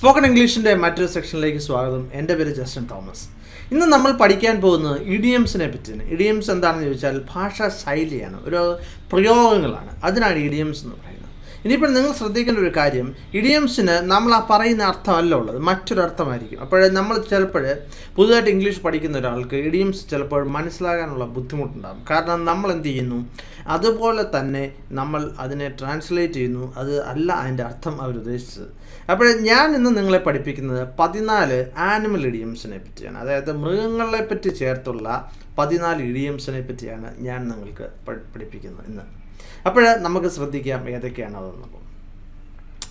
Spoken ഇംഗ്ലീഷിൻ്റെ മറ്റൊരു സെക്ഷനിലേക്ക് സ്വാഗതം. എൻ്റെ പേര് ജസ്റ്റിൻ തോമസ്. ഇന്ന് നമ്മൾ പഠിക്കാൻ പോകുന്നത് ഇഡിയംസിനെ പറ്റിയാണ്. ഇഡിയംസ് എന്താണെന്ന് ചോദിച്ചാൽ ഭാഷാ ശൈലിയാണ്, ഒരു പ്രയോഗങ്ങളാണ്. അതിനാണ് ഇഡിയംസ് എന്ന് പറയുന്നത്. ഇനിയിപ്പോൾ നിങ്ങൾ ശ്രദ്ധിക്കേണ്ട ഒരു കാര്യം, ഇഡിയംസിന് നമ്മൾ ആ പറയുന്ന അർത്ഥമല്ല ഉള്ളത്, മറ്റൊരർത്ഥമായിരിക്കും. അപ്പോൾ നമ്മൾ ചിലപ്പോൾ പുതുതായിട്ട് ഇംഗ്ലീഷ് പഠിക്കുന്ന ഒരാൾക്ക് ഇഡിയംസ് ചിലപ്പോൾ മനസ്സിലാകാനുള്ള ബുദ്ധിമുട്ടുണ്ടാകും. കാരണം നമ്മൾ എന്ത് ചെയ്യുന്നു, അതുപോലെ തന്നെ നമ്മൾ അതിനെ ട്രാൻസ്ലേറ്റ് ചെയ്യുന്നു, അത് അല്ല അതിൻ്റെ അർത്ഥം അവരുദ്ദേശിച്ചത്. അപ്പോൾ ഞാൻ ഇന്ന് നിങ്ങളെ പഠിപ്പിക്കുന്നത് 14 ആനിമൽ ഇഡിയംസിനെ പറ്റിയാണ്. അതായത് മൃഗങ്ങളെ പറ്റി ചേർത്തുള്ള 14 ഇഡിയംസിനെ പറ്റിയാണ് ഞാൻ നിങ്ങൾക്ക് പഠിപ്പിക്കുന്നത് ഇന്ന്. അപ്പോൾ നമുക്ക് ശ്രദ്ധിക്കാം ഏതൊക്കെയാണ് അതെന്നുള്ളത്.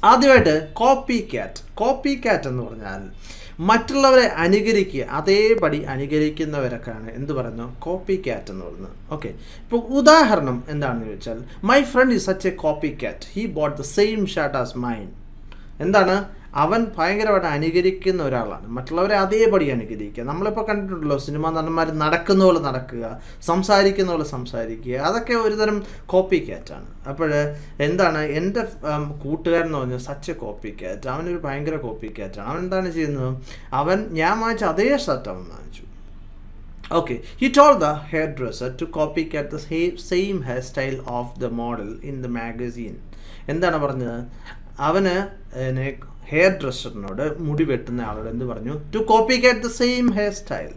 ആദ്യമായിട്ട് കോപ്പി ക്യാറ്റ് എന്ന് പറഞ്ഞാൽ മറ്റുള്ളവരെ അനുകരിക്കുക, അതേപടി അനുകരിക്കുന്നവരൊക്കെയാണ് എന്ത് പറയുന്നു, കോപ്പി ക്യാറ്റ് എന്ന് പറയുന്നത്. ഓക്കെ, ഇപ്പോൾ ഉദാഹരണം എന്താണെന്ന് ചോദിച്ചാൽ, my friend is such A copy cat, he boat the same shirt as mine. എന്താണ്, അവൻ ഭയങ്കരമായിട്ട് അനുകരിക്കുന്ന ഒരാളാണ്, മറ്റുള്ളവരെ അതേപടി അനുകരിക്കുക. നമ്മളിപ്പോൾ കണ്ടിട്ടുണ്ടല്ലോ, സിനിമാ നടന്മാർ നടക്കുന്ന പോലെ നടക്കുക, സംസാരിക്കുന്ന പോലെ സംസാരിക്കുക, അതൊക്കെ ഒരുതരം കോപ്പി ക്യാറ്റാണ്. അപ്പോൾ എന്താണ്, എൻ്റെ കൂട്ടുകാരൻ എന്ന് പറഞ്ഞാൽ സച്ച് എ കോപ്പി ക്യാറ്റ്, അവനൊരു ഭയങ്കര കോപ്പി ക്യാറ്റാണ്. അവൻ എന്താണ് ചെയ്യുന്നത്, ഞാൻ വാങ്ങിച്ച അതേ ഷർട്ട് അവൻ വാങ്ങിച്ചു. Okay, he told the hairdresser to copycat the same hairstyle of the model in the magazine. എന്താണ് പറഞ്ഞത്, അവന് ഹെയർ ഡ്രസ്സറിനോട്, മുടി വെട്ടുന്ന ആളോട് എന്ത് പറഞ്ഞു, to copycat the same hair style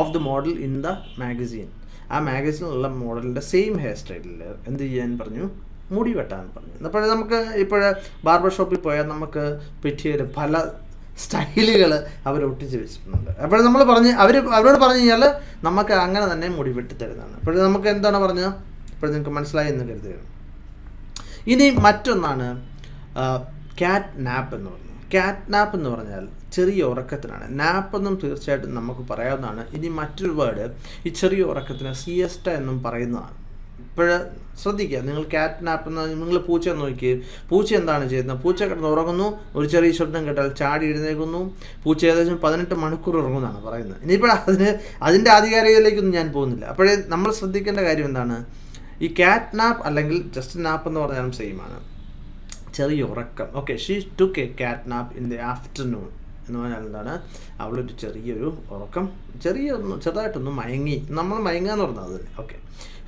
of the model in the magazine. ആ മാഗസീനിലുള്ള മോഡലിൻ്റെ സെയിം ഹെയർ സ്റ്റൈലിൽ എന്ത് ചെയ്യാൻ പറഞ്ഞു, മുടി വെട്ടാൻ പറഞ്ഞു. അപ്പോൾ നമുക്ക് ഇപ്പോൾ ബാർബർ ഷോപ്പിൽ പോയാൽ നമുക്ക് പിറ്റിയിൽ പല സ്റ്റൈലുകൾ അവർ ഒട്ടിച്ച് വെച്ചിട്ടുണ്ട്. അപ്പോൾ നമ്മൾ അവരോട് പറഞ്ഞു കഴിഞ്ഞാൽ നമുക്ക് അങ്ങനെ തന്നെ മുടി വെട്ടി തരുന്നതാണ്. അപ്പോൾ നമുക്ക് എന്താണ് പറഞ്ഞത്, ഇപ്പോൾ നിങ്ങൾക്ക് മനസ്സിലായി എന്ന് കരുതുകയാണ്. ഇനി മറ്റൊന്നാണ് ക്യാറ്റ് നാപ്പ് എന്ന് പറയുന്നത്. ക്യാറ്റ് നാപ്പ് എന്ന് പറഞ്ഞാൽ ചെറിയ ഉറക്കത്തിനാണ്. നാപ്പെന്നും തീർച്ചയായിട്ടും നമുക്ക് പറയാവുന്നതാണ്. ഇനി മറ്റൊരു വേർഡ് ഈ ചെറിയ ഉറക്കത്തിന് സിയസ്റ്റ എന്നും പറയുന്നതാണ്. ഇപ്പോൾ ശ്രദ്ധിക്കുക, നിങ്ങൾ ക്യാറ്റ് നാപ്പ് എന്ന്, നിങ്ങൾ പൂച്ച നോക്കി, പൂച്ച എന്താണ് ചെയ്യുന്നത്, പൂച്ച കിടന്ന് ഉറങ്ങുന്നു, ഒരു ചെറിയ ശബ്ദം കേട്ടാൽ ചാടി എഴുന്നേൽക്കുന്നു. പൂച്ച ഏകദേശം 18 മണിക്കൂർ ഉറങ്ങുന്നതാണ് പറയുന്നത്. ഇനിയിപ്പോൾ അതിൻ്റെ ആധികാരികതയിലേക്കൊന്നും ഞാൻ പോകുന്നില്ല. അപ്പോഴേ നമ്മൾ ശ്രദ്ധിക്കേണ്ട കാര്യം എന്താണ്, ഈ ക്യാറ്റ് നാപ്പ് അല്ലെങ്കിൽ ജസ്റ്റ് നാപ്പ് എന്ന് പറഞ്ഞാലും സെയിമാണ്, ചെറിയ ഉറക്കം. Okay, she took A cat nap in the afternoon എന്ന് പറഞ്ഞാൽ എന്താണ്, അവളൊരു ചെറിയൊരു ഉറക്കം, ചെറുതായിട്ടൊന്ന് മയങ്ങി. നമ്മൾ മയങ്ങുക എന്ന് പറഞ്ഞാൽ അത്. ഓക്കെ,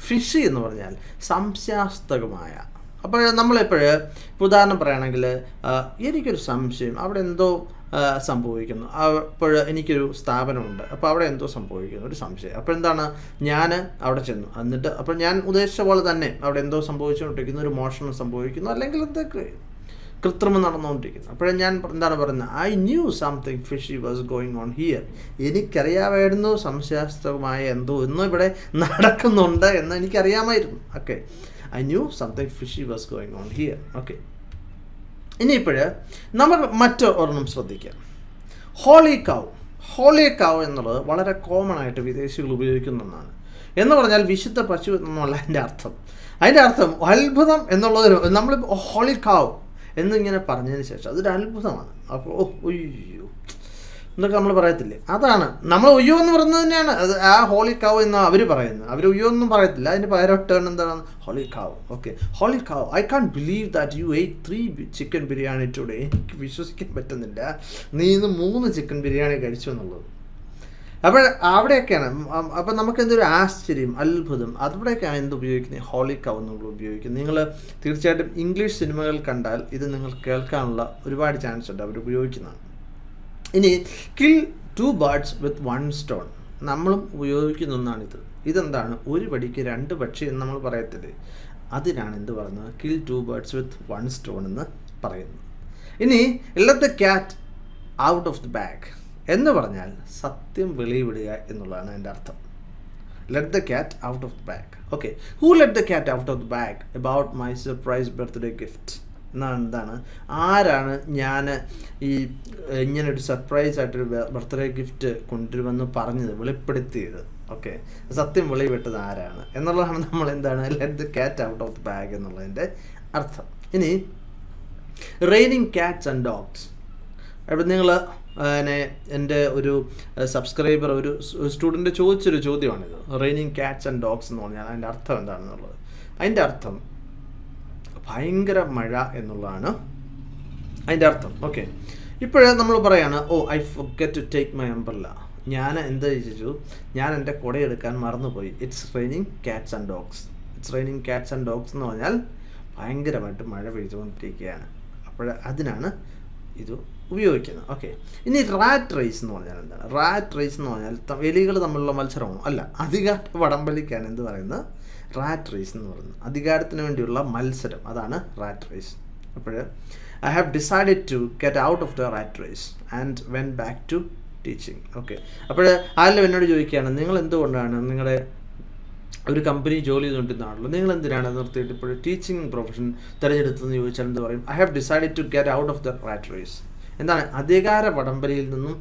ഫിഷി എന്ന് പറഞ്ഞാൽ സംശയാസ്പദമായ. അപ്പോൾ നമ്മളെപ്പോഴും ഉദാഹരണം പറയുകയാണെങ്കിൽ, എനിക്കൊരു സംശയം, അവിടെ എന്തോ സംഭവിക്കുന്നു. അപ്പോൾ എനിക്കൊരു സ്ഥാപനമുണ്ട്, അപ്പോൾ അവിടെ എന്തോ സംഭവിക്കുന്നു, ഒരു സംശയം. അപ്പോൾ എന്താണ്, ഞാൻ അവിടെ ചെന്നു, എന്നിട്ട് അപ്പോൾ ഞാൻ ഉദ്ദേശിച്ച പോലെ തന്നെ അവിടെ എന്തോ സംഭവിച്ചുകൊണ്ടിരിക്കുന്നു, ഒരു മോഷണം സംഭവിക്കുന്നു, അല്ലെങ്കിൽ എന്തൊക്കെ കൃത്രിമം നടന്നുകൊണ്ടിരിക്കുന്നു. അപ്പോഴേ ഞാൻ എന്താണ് പറയുന്നത്, I knew something fishy was going on here. എനിക്കറിയാമായിരുന്നു സംശയാസ്പദമായ എന്തോ ഇവിടെ നടക്കുന്നുണ്ട് എന്ന് എനിക്കറിയാമായിരുന്നു. Okay, I knew something fishy was going on here. Okay, ഇനിയിപ്പോൾ നമ്മൾ ഒരെണ്ണം ശ്രദ്ധിക്കാം, ഹോളി കൗ എന്നുള്ളത് വളരെ കോമൺ ആയിട്ട് വിദേശികൾ ഉപയോഗിക്കുന്ന ഒന്നാണ്. എന്ന് പറഞ്ഞാൽ വിശുദ്ധ പശു എന്നുള്ള അതിൻ്റെ അർത്ഥം അത്ഭുതം എന്നുള്ളത്. നമ്മൾ ഹോളി കൗ എന്നിങ്ങനെ പറഞ്ഞതിന് ശേഷം അതൊരു അത്ഭുതമാണ്. അപ്പോൾ ഒയ്യോ എന്നൊക്കെ നമ്മൾ പറയത്തില്ലേ, അതാണ് നമ്മൾ ഒയ്യോ എന്ന് പറയുന്നത് തന്നെയാണ് അത്. ആ ഹോളി കൗ എന്ന് അവർ പറയുന്നത്, അവർ ഒയ്യോ ഒന്നും പറയത്തില്ല, അതിന് പകരമായിട്ടാണ് എന്താണ് holy cow. Okay, holy cow, I can't believe that you ate 3 chicken biryani today. എനിക്ക് വിശ്വസിക്കാൻ പറ്റുന്നില്ല നീ ഇന്ന് 3 ചിക്കൻ ബിരിയാണി കഴിച്ചു എന്നുള്ളത്. അപ്പോൾ അവിടെയൊക്കെയാണ്, അപ്പം നമുക്ക് എന്തൊരു ആശ്ചര്യം, അത്ഭുതം, അവിടെയൊക്കെയാണ് എന്ത് ഉപയോഗിക്കുന്നത്, ഹോളി കൗ എന്നുള്ള ഉപയോഗിക്കുന്നത്. നിങ്ങൾ തീർച്ചയായിട്ടും ഇംഗ്ലീഷ് സിനിമകൾ കണ്ടാൽ ഇത് നിങ്ങൾ കേൾക്കാനുള്ള ഒരുപാട് ചാൻസ് ഉണ്ട്, അവർ ഉപയോഗിക്കുന്നതാണ്. ഇനി കിൽ 2 birds with 1 stone, നമ്മളും ഉപയോഗിക്കുന്ന ഒന്നാണിത്. ഇതെന്താണ്, ഒരു വടിക്ക് 2 പക്ഷി എന്ന് നമ്മൾ പറയത്തില്ലേ, അതിനാണ് എന്ത് പറയുന്നത്, കിൽ 2 birds with 1 stone എന്ന് പറയുന്നത്. ഇനി let the cat out of the bag എന്ന് പറഞ്ഞാൽ സത്യം വെളിവിടുക എന്നുള്ളതാണ് എൻ്റെ അർത്ഥം. let the cat out of the bag. Okay, who let the cat out of the bag about my surprise birthday gift? എന്താണ്, ആരാണ് ഞാൻ ഈ ഇങ്ങനൊരു സർപ്രൈസ് ആയിട്ടൊരു ബർത്ത്ഡേ ഗിഫ്റ്റ് കൊണ്ടുവരുമെന്ന് പറഞ്ഞത്, വെളിപ്പെടുത്തിയത്. ഓക്കെ, സത്യം വെളിവിട്ടത് ആരാണ് എന്നുള്ളതാണ് നമ്മൾ എന്താണ് let the cat out of the bag എന്നുള്ളതിൻ്റെ അർത്ഥം. ഇനി റെയിനിങ് ക്യാറ്റ്സ് ആൻഡ് ഡോഗ്സ്. അപ്പോൾ നിങ്ങൾ എൻ്റെ ഒരു സബ്സ്ക്രൈബർ, ഒരു സ്റ്റുഡൻറ്റ് ചോദിച്ചൊരു ചോദ്യമാണിത്, റെയിനിങ് ക്യാറ്റ്സ് ആൻഡ് ഡോഗ്സ് എന്ന് പറഞ്ഞാൽ അതിൻ്റെ അർത്ഥം എന്താണെന്നുള്ളത്. അതിൻ്റെ അർത്ഥം ഭയങ്കര മഴ എന്നുള്ളതാണ് അതിൻ്റെ അർത്ഥം. ഓക്കെ, ഇപ്പോഴേ നമ്മൾ പറയാണ്, oh I forget to take my umbrella. ഞാൻ എന്താ ചെയ്തു, ഞാൻ എൻ്റെ കുടയെടുക്കാൻ മറന്നുപോയി. It's raining cats and dogs. It's raining cats and dogs എന്ന് പറഞ്ഞാൽ ഭയങ്കരമായിട്ട് മഴ പെയ്തുകൊണ്ടിരിക്കുകയാണ്. അപ്പോൾ അതിനാണ് ഇത് ഉപയോഗിക്കുന്നത്. ഓക്കെ, ഇനി റാറ്റ് റേസ് എന്ന് പറഞ്ഞാൽ എന്താണ്? റാറ്റ് റേസ് എന്ന് പറഞ്ഞാൽ എലികൾ തമ്മിലുള്ള മത്സരമാണോ? അല്ല, അധികാര വടംവലിക്കാണ് എന്ത് പറയുന്നത്, റാറ്റ് റേസ് എന്ന് പറയുന്നത്. അധികാരത്തിന് വേണ്ടിയുള്ള മത്സരം, അതാണ് റാറ്റ് റേസ്. അപ്പോൾ I have decided to get out of the rat race and went back to teaching. Okay, അപ്പോൾ ആരെല്ലാം എന്നോട് ചോദിക്കുകയാണ്, നിങ്ങൾ എന്തുകൊണ്ടാണ് നിങ്ങളുടെ ഒരു കമ്പനി ജോലി ചെയ്തുകൊണ്ടിരുന്നാണല്ലോ, നിങ്ങൾ എന്തിനാണ് നിർത്തിയിട്ട് ഇപ്പോൾ ടീച്ചിങ് പ്രൊഫഷൻ തിരഞ്ഞെടുത്തതെന്ന് ചോദിച്ചാൽ എന്ത് പറയും? I have decided to get out of the rat race. എന്താണ്? അധികാര വടംവലിയിൽ നിന്നും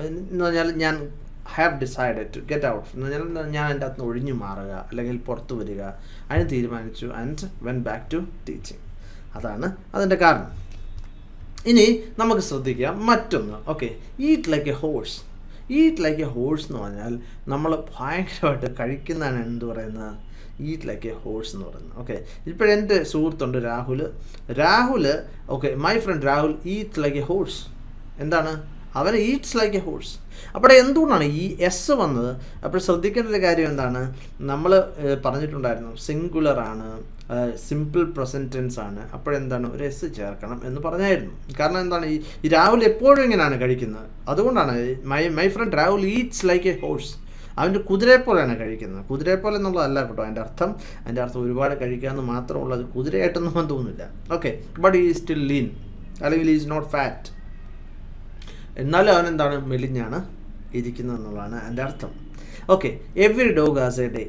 എന്ന് പറഞ്ഞാൽ ഞാൻ have decided to get out എന്ന് പറഞ്ഞാൽ ഞാൻ എൻ്റെ അകത്ത് നിന്ന് ഒഴിഞ്ഞു മാറുക അല്ലെങ്കിൽ പുറത്തു വരിക, അതിന് തീരുമാനിച്ചു. And went back to teaching, അതാണ് അതിൻ്റെ കാരണം. ഇനി നമുക്ക് ശ്രദ്ധിക്കാം മറ്റൊന്ന്. Okay, eat like a horse. Eat like a horse എന്ന് പറഞ്ഞാൽ നമ്മൾ ഭയങ്കരമായിട്ട് കഴിക്കുന്നതാണ് എന്ത് പറയുന്നത്, ഈറ്റ് ലൈക്ക് എ ഹോഴ്സ് എന്ന് പറയുന്നത്. ഓക്കെ, ഇപ്പോഴെൻ്റെ സുഹൃത്തുണ്ട് Rahul. Okay, my friend Rahul eat like a horse. എന്താണ്? അവൻ ഈറ്റ്സ് ലൈക്ക് എ ഹോഴ്സ്. അപ്പോൾ എന്തുകൊണ്ടാണ് ഈ എസ് വന്നത്? അപ്പോൾ ശ്രദ്ധിക്കേണ്ട ഒരു കാര്യം എന്താണ്, നമ്മൾ പറഞ്ഞിട്ടുണ്ടായിരുന്നു സിംഗുലറാണ്, സിമ്പിൾ പ്രസൻറ്റ് ടെൻസ് ആണ്. അപ്പോഴെന്താണ്, ഒരു എസ് ചേർക്കണം എന്ന് പറഞ്ഞായിരുന്നു. കാരണം എന്താണ്, ഈ രാഹുൽ എപ്പോഴും ഇങ്ങനെയാണ് കഴിക്കുന്നത്. അതുകൊണ്ടാണ് my friend Rahul Eats like a horse. അവൻ്റെ കുതിരയെ പോലെയാണ് കഴിക്കുന്നത്. കുതിരയെ പോലെ എന്നുള്ളതല്ല കേട്ടോ അതിൻ്റെ അർത്ഥം. അതിൻ്റെ അർത്ഥം ഒരുപാട് കഴിക്കാമെന്ന് മാത്രമുള്ളത്, കുതിരയായിട്ടൊന്നും തോന്നുന്നില്ല. ഓക്കെ, ബട്ട് ഈ സ്റ്റിൽ ലീൻ, അല്ലെങ്കിൽ ഈസ് നോട്ട് ഫാറ്റ്. എന്നാലും അവനെന്താണ്, മെലിഞ്ഞാണ് ഇരിക്കുന്നത് എന്നുള്ളതാണ് എൻ്റെ അർത്ഥം. Okay, every dog has a day.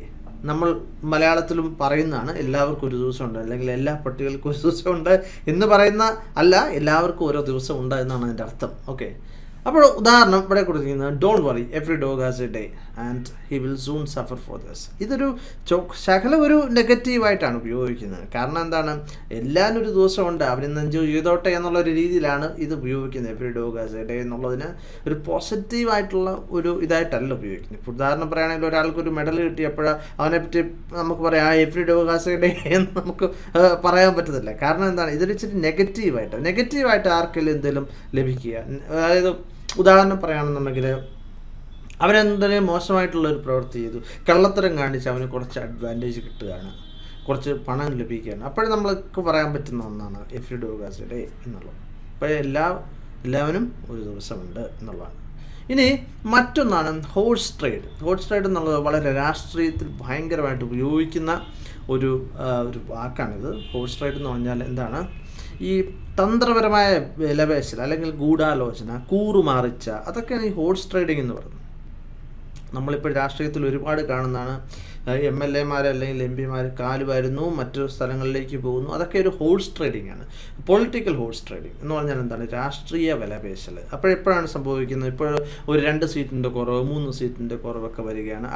നമ്മൾ മലയാളത്തിലും പറയുന്നതാണ്, എല്ലാവർക്കും ഒരു ദിവസമുണ്ട്, അല്ലെങ്കിൽ എല്ലാ പട്ടികൾക്കും ഒരു ദിവസമുണ്ട് എന്ന് പറയുന്ന അല്ല, എല്ലാവർക്കും ഓരോ ദിവസം ഉണ്ട് എന്നാണ് അതിൻ്റെ അർത്ഥം. ഓക്കെ, അപ്പോൾ ഉദാഹരണം ഇവിടെ കൊടുത്തിരിക്കുന്നത്, don't worry every dog has a day and he will soon suffer for this. ഇതൊരു ശകലം ഒരു നെഗറ്റീവായിട്ടാണ് ഉപയോഗിക്കുന്നത്. കാരണം എന്താണ്, എല്ലാവരും ഒരു ദിവസമുണ്ട്, അവരിന്ന് എൻജോയ് ചെയ്തോട്ടെ എന്നുള്ളൊരു രീതിയിലാണ് ഇത് ഉപയോഗിക്കുന്നത്. Every dog has a day എന്നുള്ളതിന് ഒരു പോസിറ്റീവായിട്ടുള്ള ഒരു ഇതായിട്ടല്ല ഉപയോഗിക്കുന്നത്. ഇപ്പോൾ ഉദാഹരണം പറയുകയാണെങ്കിൽ ഒരാൾക്കൊരു മെഡൽ കിട്ടിയപ്പോൾ അവനെപ്പറ്റി നമുക്ക് പറയാം every dog has a day എന്ന് നമുക്ക് പറയാൻ പറ്റത്തില്ല. കാരണം എന്താണ്, ഇതൊരു ഇച്ചിരി നെഗറ്റീവായിട്ട് ആർക്കെങ്കിലും എന്തെങ്കിലും ലഭിക്കുക. അതായത് ഉദാഹരണം പറയുകയാണെന്നുണ്ടെങ്കിൽ, അവനെന്തെങ്കിലും മോശമായിട്ടുള്ളൊരു പ്രവൃത്തി ചെയ്തു, കള്ളത്തരം കാണിച്ച് അവന് കുറച്ച് അഡ്വാൻറ്റേജ് കിട്ടുകയാണ്, കുറച്ച് പണം ലഭിക്കുകയാണ്. അപ്പോഴും നമ്മൾക്ക് പറയാൻ പറ്റുന്ന ഒന്നാണ് every dog has a day എന്നുള്ളത്. അപ്പോൾ എല്ലാവരും ഒരു ദിവസമുണ്ട് എന്നുള്ളതാണ്. ഇനി മറ്റൊന്നാണ് ഹോഴ്സ് ട്രേഡ്. ഹോഴ്സ് ട്രേഡ് എന്നുള്ളത് വളരെ രാഷ്ട്രീയത്തിൽ ഭയങ്കരമായിട്ട് ഉപയോഗിക്കുന്ന ഒരു വാക്കാണിത്. ഹോഴ്സ് ട്രേഡ് എന്ന് പറഞ്ഞാൽ എന്താണ്, ഈ തന്ത്രപരമായ വിലപേശൽ അല്ലെങ്കിൽ ഗൂഢാലോചന, കൂറുമാറിച്ച, അതൊക്കെയാണ് ഈ ഹോഴ്സ് ട്രേഡിംഗ് എന്ന് പറയുന്നത്. നമ്മളിപ്പോൾ രാഷ്ട്രീയത്തിൽ ഒരുപാട് കാണുന്നതാണ്. MLA-മാർ അല്ലെങ്കിൽ MP-മാർ കാല് വരുന്നു, മറ്റു സ്ഥലങ്ങളിലേക്ക് പോകുന്നു. അതൊക്കെ ഒരു ഹോഴ്സ് ട്രേഡിംഗ് ആണ്. പൊളിറ്റിക്കൽ ഹോഴ്സ് ട്രേഡിംഗ് എന്ന് പറഞ്ഞാൽ എന്താണ്, രാഷ്ട്രീയ വിലപേശൽ. അപ്പോഴെപ്പോഴാണ് സംഭവിക്കുന്നത്, ഇപ്പോൾ ഒരു 2 സീറ്റിൻ്റെ കുറവ്, 3 സീറ്റിൻ്റെ കുറവൊക്കെ വരികയാണ്.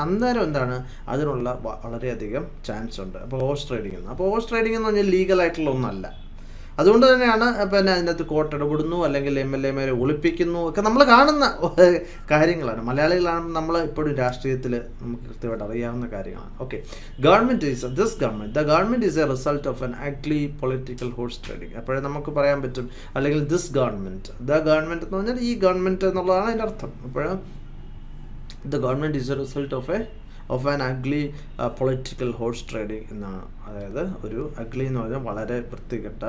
അന്നേരം എന്താണ്, അതിനുള്ള വളരെയധികം ചാൻസ് ഉണ്ട്. അപ്പോൾ ഹോഴ്സ് ട്രേഡിംഗ് എന്ന്. അപ്പോൾ ഹോഴ്സ് ട്രേഡിംഗ് എന്ന് പറഞ്ഞാൽ ലീഗലായിട്ടുള്ള ഒന്നല്ല. അതുകൊണ്ട് തന്നെയാണ് പിന്നെ അതിനകത്ത് കോർട്ട് ഇടപെടുന്നു, അല്ലെങ്കിൽ MLA-മാരെ ഒളിപ്പിക്കുന്നു ഒക്കെ നമ്മൾ കാണുന്ന കാര്യങ്ങളാണ്. മലയാളികളാണ് നമ്മൾ ഇപ്പോഴും രാഷ്ട്രീയത്തിൽ നമുക്ക് കൃത്യമായിട്ട് അറിയാവുന്ന കാര്യങ്ങളാണ്. Okay, the government is A result of an actually political horse trading. അപ്പോഴേ നമുക്ക് പറയാൻ പറ്റും, അല്ലെങ്കിൽ ദ ഗവൺമെൻറ് എന്ന് പറഞ്ഞാൽ ഈ ഗവൺമെൻറ് എന്നുള്ളതാണ് അതിൻ്റെ അർത്ഥം. അപ്പോൾ the government is A result of an ugly political horse trading എന്നാണ്. അതായത് ഒരു അഗ്ലി എന്ന് പറഞ്ഞാൽ വളരെ വൃത്തികെട്ട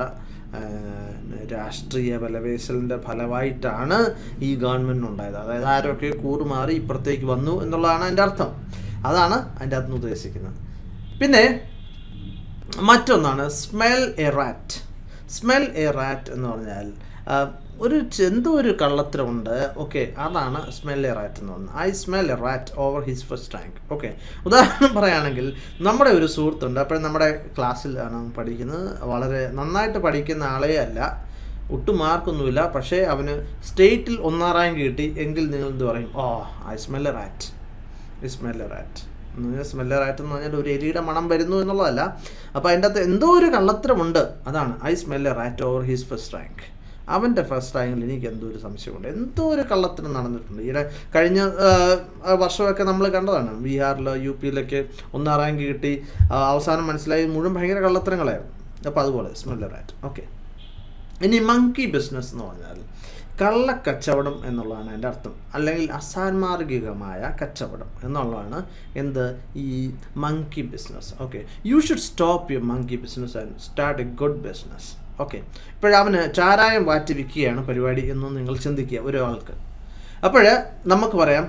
രാഷ്ട്രീയ വിലപേശലിൻ്റെ ഫലമായിട്ടാണ് ഈ ഗവൺമെൻറ് ഉണ്ടായത്. അതായത് ആരൊക്കെ കൂറുമാറി ഇപ്പുറത്തേക്ക് വന്നു എന്നുള്ളതാണ് അതിൻ്റെ അർത്ഥം. അതാണ് അതിൻ്റെ അകത്ത് ഉദ്ദേശിക്കുന്നത്. പിന്നെ മറ്റൊന്നാണ് സ്മെൽ എ റാറ്റ് എന്ന് പറഞ്ഞാൽ എന്തോ ഒരു കള്ളത്തരമുണ്ട്. ഓക്കെ, അതാണ് സ്മെൽ എ റാറ്റ് എന്ന് പറയുന്നത്. I smell A rat over his first rank. Okay, ഉദാഹരണം പറയുകയാണെങ്കിൽ, നമ്മുടെ ഒരു സുഹൃത്തുണ്ട്. അപ്പോൾ നമ്മുടെ ക്ലാസ്സിലാണ് പഠിക്കുന്നത്. വളരെ നന്നായിട്ട് പഠിക്കുന്ന ആളേ അല്ല, ഒട്ടും മാർക്കൊന്നുമില്ല. പക്ഷേ അവന് സ്റ്റേറ്റിൽ 1ാം റാങ്ക് കിട്ടി. എങ്കിൽ നിങ്ങൾ എന്ത് പറയും? I smell A rat. Smell A rat എന്ന് പറഞ്ഞാൽ ഒരു എലിയുടെ മണം വരുന്നു എന്നുള്ളതല്ല. അപ്പോൾ അതിൻ്റെ അകത്ത് എന്തോ ഒരു കള്ളത്തരമുണ്ട്. അതാണ് I smell A rat over his first rank. അവൻ്റെ ഫസ്റ്റ് റാങ്കിൽ എനിക്ക് എന്തോ ഒരു സംശയമുണ്ട്, എന്തോ ഒരു കള്ളത്തരം നടന്നിട്ടുണ്ട്. ഈയിടെ കഴിഞ്ഞ വർഷമൊക്കെ നമ്മൾ കണ്ടതാണ്. ബീഹാറിൽ UP-യിലൊക്കെ 1ാം റാങ്ക് കിട്ടി. അവസാനം മനസ്സിലായി മുഴുവൻ ഭയങ്കര കള്ളത്തരങ്ങളായിരുന്നു. അപ്പോൾ അതുപോലെ സ്മെൽ എ റാറ്റ്. ഓക്കെ, ഇനി മങ്കി ബിസിനസ് എന്ന് പറഞ്ഞാൽ കള്ളക്കച്ചവടം എന്നുള്ളതാണ് എൻ്റെ അർത്ഥം, അല്ലെങ്കിൽ അസാൻമാർഗികമായ കച്ചവടം എന്നുള്ളതാണ് എന്ത് ഈ monkey business. Okay, you should stop your monkey business and start a good business. Okay, ഇപ്പോഴവന് ചാരായം വാറ്റി വിൽക്കുകയാണ് പരിപാടി എന്ന് നിങ്ങൾ ചിന്തിക്കുക ഒരാൾക്ക്. അപ്പോൾ നമുക്ക് പറയാം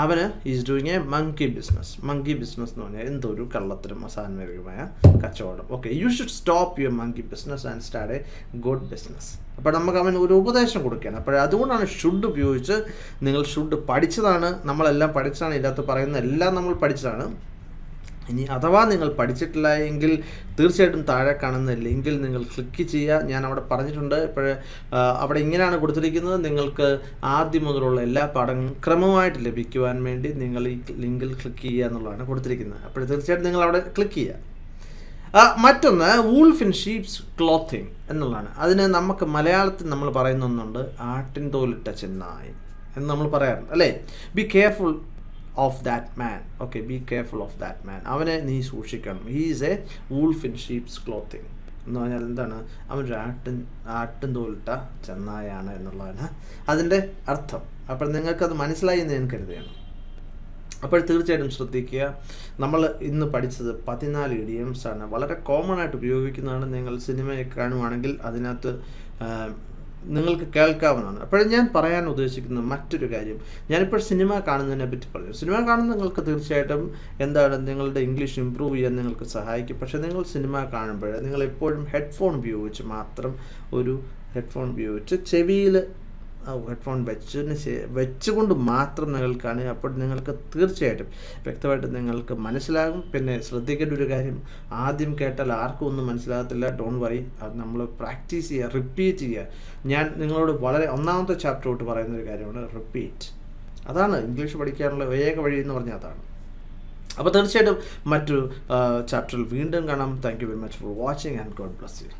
അവന് is doing A monkey business. Monkey business എന്ന് പറഞ്ഞാൽ എന്തൊരു കള്ളത്തിനും അസാൻമാർഗികമായ കച്ചവടം. Okay, you should stop your monkey business and start a good business. അപ്പോൾ നമുക്ക് അവൻ ഒരു ഉപദേശം കൊടുക്കുകയാണ്. അപ്പോൾ അതുകൊണ്ടാണ് ഷുഡ് ഉപയോഗിച്ച്. നിങ്ങൾ ഷുഡ് പഠിച്ചതാണ്, നമ്മളെല്ലാം പഠിച്ചതാണ്, ഇതിനകത്ത് പറയുന്ന എല്ലാം നമ്മൾ പഠിച്ചതാണ്. ഇനി അഥവാ നിങ്ങൾ പഠിച്ചിട്ടില്ല എങ്കിൽ തീർച്ചയായിട്ടും താഴെ കാണുന്ന ലിങ്കിൽ നിങ്ങൾ ക്ലിക്ക് ചെയ്യുക. ഞാൻ അവിടെ പറഞ്ഞിട്ടുണ്ട്. ഇപ്പോൾ അവിടെ ഇങ്ങനെയാണ് കൊടുത്തിരിക്കുന്നത്. നിങ്ങൾക്ക് ആദ്യം മുതലുള്ള എല്ലാ പാഠങ്ങളും ക്രമമായിട്ട് ലഭിക്കുവാൻ വേണ്ടി നിങ്ങൾ ഈ ലിങ്കിൽ ക്ലിക്ക് ചെയ്യുക എന്നുള്ളതാണ് കൊടുത്തിരിക്കുന്നത്. അപ്പോൾ തീർച്ചയായിട്ടും നിങ്ങൾ അവിടെ ക്ലിക്ക് ചെയ്യുക. മറ്റൊന്ന് വൂൾഫ് ഇൻ ഷീപ്സ് ക്ലോത്തിങ് എന്നുള്ളതാണ്. അതിന് നമുക്ക് മലയാളത്തിൽ നമ്മൾ പറയുന്ന ഒന്നുണ്ട്, ആട്ടിൻ തോലിട്ട ചെന്നായി എന്ന് നമ്മൾ പറയാറുണ്ട് അല്ലേ. Be careful of that man. Okay, be careful of that man. അവനെ നീ സൂക്ഷിക്കണം. He is A wolf in sheeps clothing എന്ന് പറഞ്ഞാൽ എന്താണ്? അവനൊരു ആട്ടിൻ തോലിട്ട ചെന്നായാണ് എന്നുള്ളതാണ് അതിൻ്റെ അർത്ഥം. അപ്പോൾ നിങ്ങൾക്കത് മനസ്സിലായി എന്ന് ഞാൻ കരുതുകയാണ്. അപ്പോൾ തീർച്ചയായിട്ടും ശ്രദ്ധിക്കുക. നമ്മൾ ഇന്ന് പഠിച്ചത് 14 ഇഡിയംസ് ആണ്. വളരെ കോമൺ ആയിട്ട് ഉപയോഗിക്കുന്നതാണ്. നിങ്ങൾ സിനിമയൊക്കെ കാണുവാണെങ്കിൽ അതിനകത്ത് നിങ്ങൾക്ക് കേൾക്കാവുന്നതാണ്. അപ്പോൾ ഞാൻ പറയാൻ ഉദ്ദേശിക്കുന്ന മറ്റൊരു കാര്യം, ഞാനിപ്പോൾ സിനിമ കാണുന്നതിനെ പറ്റി പറഞ്ഞു. സിനിമ കാണുന്നത് നിങ്ങൾക്ക് തീർച്ചയായിട്ടും എന്താണ് നിങ്ങളുടെ ഇംഗ്ലീഷ് ഇമ്പ്രൂവ് ചെയ്യാൻ നിങ്ങൾക്ക് സഹായിക്കും. പക്ഷേ നിങ്ങൾ സിനിമ കാണുമ്പോൾ നിങ്ങൾ എപ്പോഴും ഹെഡ്ഫോൺ ഉപയോഗിച്ച് മാത്രം, ഒരു ഹെഡ്ഫോൺ ഉപയോഗിച്ച് ചെവിയിൽ ഹെഡ്ഫോൺ വെച്ചുകൊണ്ട് മാത്രം നിങ്ങൾ കാണുക. അപ്പോൾ നിങ്ങൾക്ക് തീർച്ചയായിട്ടും വ്യക്തമായിട്ട് നിങ്ങൾക്ക് മനസ്സിലാകും. പിന്നെ ശ്രദ്ധിക്കേണ്ട ഒരു കാര്യം, ആദ്യം കേട്ടാൽ ആർക്കും ഒന്നും മനസ്സിലാകത്തില്ല. ഡോണ്ട് വറി, അത് നമ്മൾ പ്രാക്ടീസ് ചെയ്യുക, റിപ്പീറ്റ് ചെയ്യുക. ഞാൻ നിങ്ങളോട് വളരെ ഒന്നാമത്തെ ചാപ്റ്റർ തൊട്ട് പറയുന്നൊരു കാര്യമാണ് റിപ്പീറ്റ്. അതാണ് ഇംഗ്ലീഷ് പഠിക്കാനുള്ള ഏക വഴി എന്ന് പറഞ്ഞാൽ അതാണ്. അപ്പോൾ തീർച്ചയായിട്ടും മറ്റൊരു ചാപ്റ്ററിൽ വീണ്ടും കാണാം. Thank you very much for watching and God bless you.